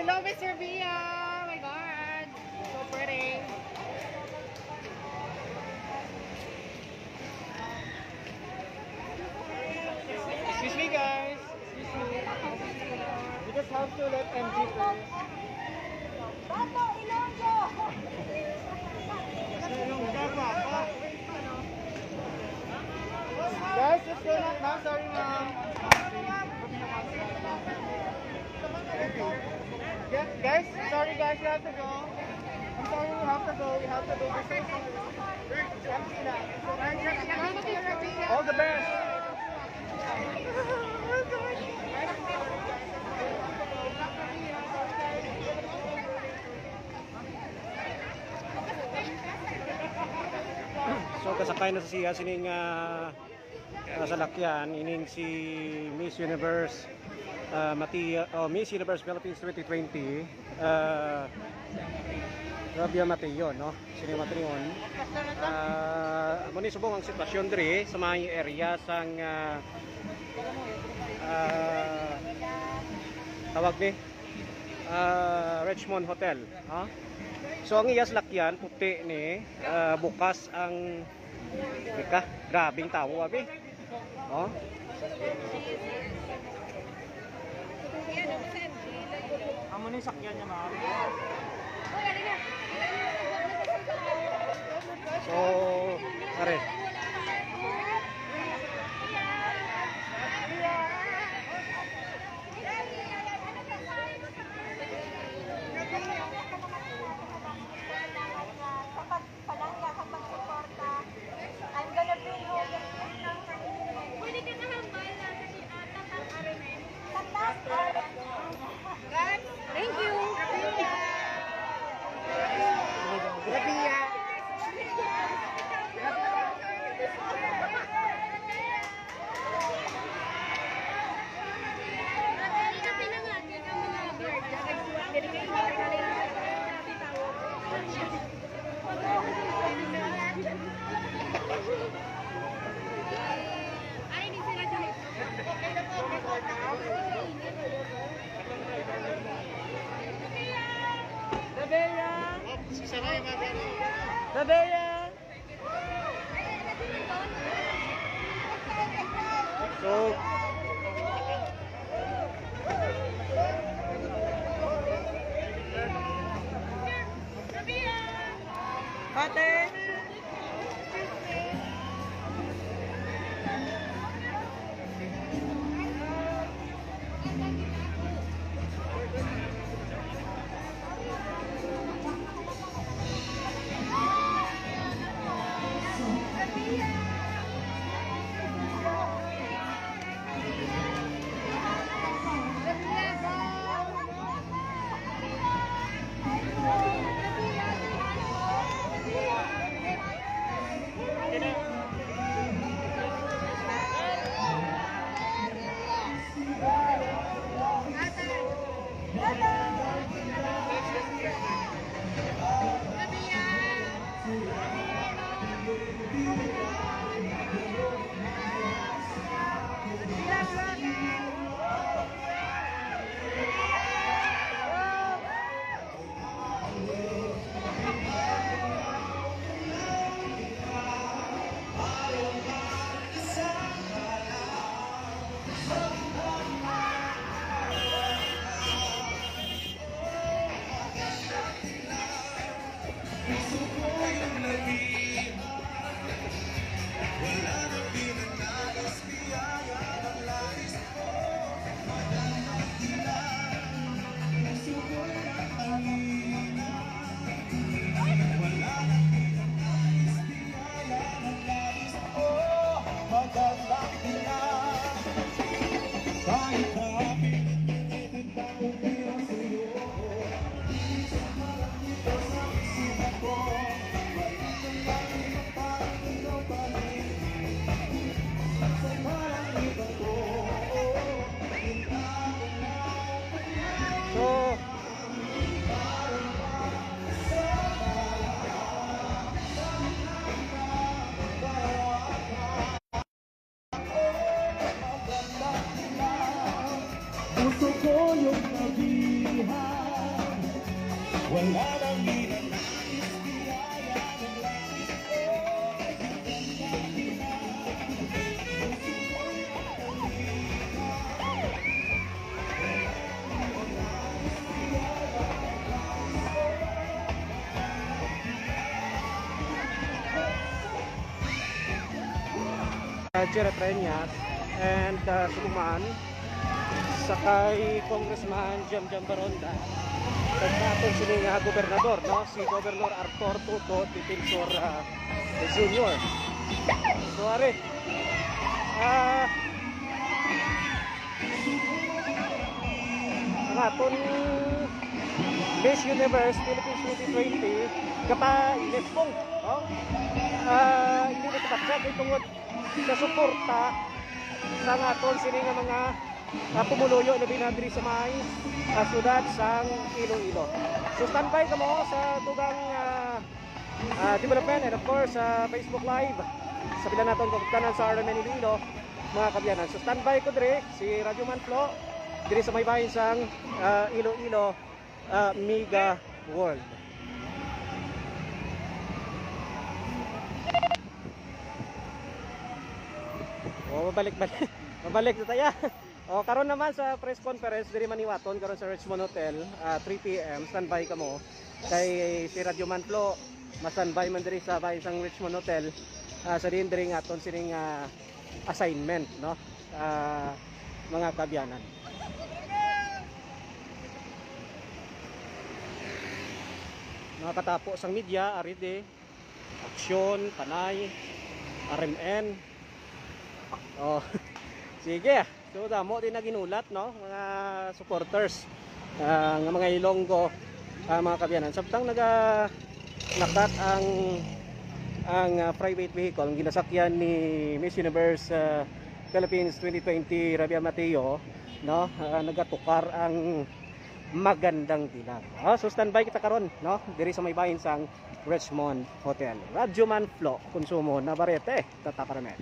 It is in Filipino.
Hello, Mr. Via. Oh my God. So pretty. Excuse me, guys. Excuse me. You just have to let MG first. Guys, let's go now. Sorry, ma'am. Yeah, guys, sorry guys, we have to go. I'm sorry, we have to go. We have to go. All the best. So kasakay na sa siya sining salakyan ining si Miss Universe Miss Universe Philippines 2020 Rabia Mateo, no? Sini Matreon. Muni subong ang sitwasyon diri sa mga area sang tawag ni Richmond Hotel, ha? So ang iyas lakyan puti ni bukas ang grabing tao abi. Oh. Amo ni sakyan niya ma'am. So, are. Thank you. Babaya. So, ate. Gusto ko yung nabihan Jerry Treñas and Suluman sakay Congressman Jam Baronda at natin sila nga gobernador, no? Si Governor Arthur Tuto Titilsor Jr. So are ang aton Miss Universe Philippines 2020 kapa inesbong, no? Hindi na tabaksag itungod sa suporta sa aton sini nga mga pumuluyo na binadri sa may syudad sang Iloilo. So standby ka mo sa tugang development and of course sa Facebook Live sa bilang naton kagkanan sa RMN Iloilo mga kabyanan. So standby ko dire si Radyo Manflo dire sa may bahin sang Iloilo Mega World. Mabalik na tayo. O karon naman sa press conference diri Maniwaton karon sa Richmond Hotel 3 PM standby ka mo kay si Radyo Manflo ma-standby man diri sa bahay sang Richmond Hotel sa din diri ngaton sining assignment, no, mga kabyanan. Mga katapo sang media ari di aksyon panay RMN. Oh, sige. So damo din na ginulat, no, mga supporters ng mga Ilonggo, mga kabyanan. Samtang nakat ang private vehicle ang ginasakyan ni Miss Universe Philippines 2020 Rabia Mateo, no, nagatukar ang magandang dilag. So standby kita karon, no, diri sa may bahin sang Richmond Hotel. Radyo Manflo, konsumo na barete, tataparamet.